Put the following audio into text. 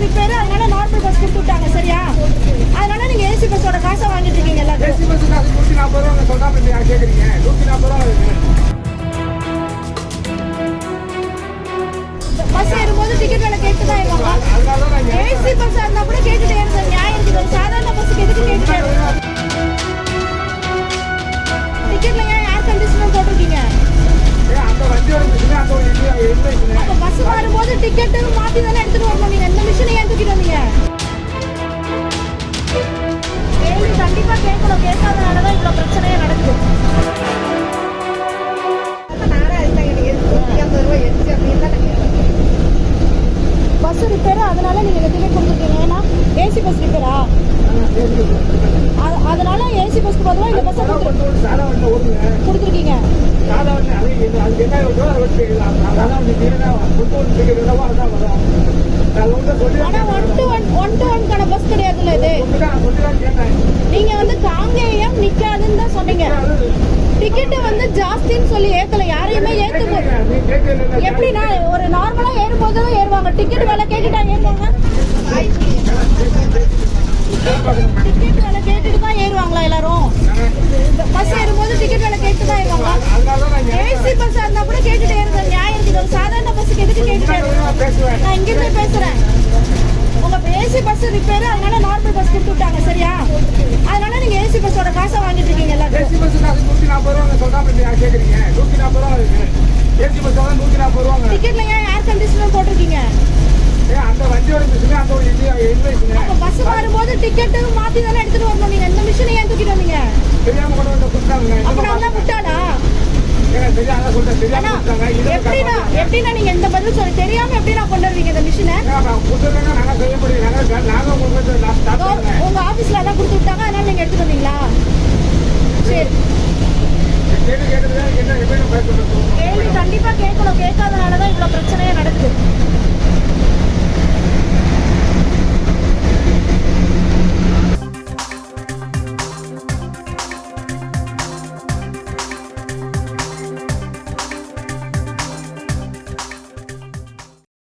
Repair, அதனால normal bus கொடுத்து விட்டாங்க. சரியா? அதனால நீங்க ஏசி பஸ்ஸோட காசை வாங்கிட்டு இருக்கீங்க எல்லாரும். ஏசி பஸ் காசு 140 ரூபா சொல்றாங்க. நீங்க கேக்குறீங்க 140 ரூபா இருக்கு. பஸ் ஏறும்போது டிக்கெட் விலை கேட்டு தான் ஏறுவாங்க. ஏசி பஸ் இருந்தா கூட கேட்டுட்டே இருந்த நியாயம் இருக்குது. சாதாரண பஸ்ஸுக்கு எதுக்கு கேட்டுட்டே இருக்காங்க? டிக்கெட்ல ஏன் ஏர் கண்டிஷனர் போட்டிருக்கீங்க? அந்த வண்டியோட மிஷின் அந்த இன்வைஸ். அப்ப பஸ் வரும்போது டிக்கெட் மாத்தி தானே எடுத்துட்டு வரணும். நீங்க இந்த மிஷினை ஏன் தூக்கிட்டு வந்தீங்க? கேள்வி கண்டிப்பா கேட்கணும். கேட்காதனாலதான் இவ்வளவு பிரச்சனையே நடக்குது. பஸ் ரிப்பேர், அதனால நீங்க டிக்கெட் கொடுத்துருக்கீங்க. ஏன்னா ஏசி பஸ் ரிப்பேரா? அதனால ஏசி பஸ்க்கு பதிலாக இந்த பஸ் கொடுத்துருக்கீங்க. ஆனா ஒன் டு ஒன்கான பஸ் கிடையாதுல்ல இது. நீங்க வந்து காங்கேயம் நிக்காதுன்னு தான் சொன்னீங்க. டிக்கெட் வந்து ஜாஸ்தின்னு சொல்லி ஏத்தல. யாரையுமே ஏத்து எப்படின்னா ஒரு நார்மலா ஏறும்போது தான் ஏறுவாங்க. டிக்கெட் விலை கேட்டுட்டா ஏறுவாங்க. டிக்கெட் விலை கேட்டுட்டு தான் ஏறுவாங்களா எல்லாரும்? பஸ் ஏறும்போது டிக்கெட் விலை கேட்டு தான் ஏறுவாங்க. ஏசி பஸ் இருந்தா கூட கேட்டுட்டே இருந்த நியாயம் இருக்குது. ஒரு சாதாரண பஸ்ஸுக்கு எதுக்கு கேட்டுட்டே இருக்கீங்க? நான் இங்கிருந்து பேசுறேன். உங்க ஏசி பஸ் ரிப்பேர், அதனால நார்மல் பஸ் கொடுத்து விட்டாங்க. சரியா? அதனால நீங்க ஏசி பஸ்ஸோட காசை வாங்கிட்டு இருக்கீங்க எல்லாரும். ஏசி பஸ் காசு 140 ரூபா சொல்றாங்க. நீங்க கேக்குறீங்க 140 ரூபா இருக்கு. ஏசி பஸ் தான் 140 ரூபா. டிக்கெட்ல ஏன் ஏர் கண்டிஷனர் போட்டிருக்கீங்க? அந்த வண்டியோட மிஷின் அந்த இன்வைஸ். அப்ப பஸ் வரும்போது டிக்கெட் மாத்தி தானே எடுத்துட்டு வரணும். நீங்க இந்த மிஷினை ஏன் தூக்கிட்டு வந்தீங்க? தெரியாம கொண்டு வந்து கொடுத்தாங்க. அப்ப நான் தான் முட்டாளா? தெரியாம சொல்றேன். தெரியாம கொடுத்தாங்க. எப்படின்னா நீங்க இந்த பதில் சொல்லி தெரியாம எப்படி நான் கொண்டு வருவீங்க இந்த மிஷினை? நாங்க செய்ய முடியும். நாங்க உங்களுக்கு உங்க ஆபீஸ்ல தான் கொடுத்து விட்டாங்க, அதனால நீங்க எடுத்துட்டு வந்தீங்களா?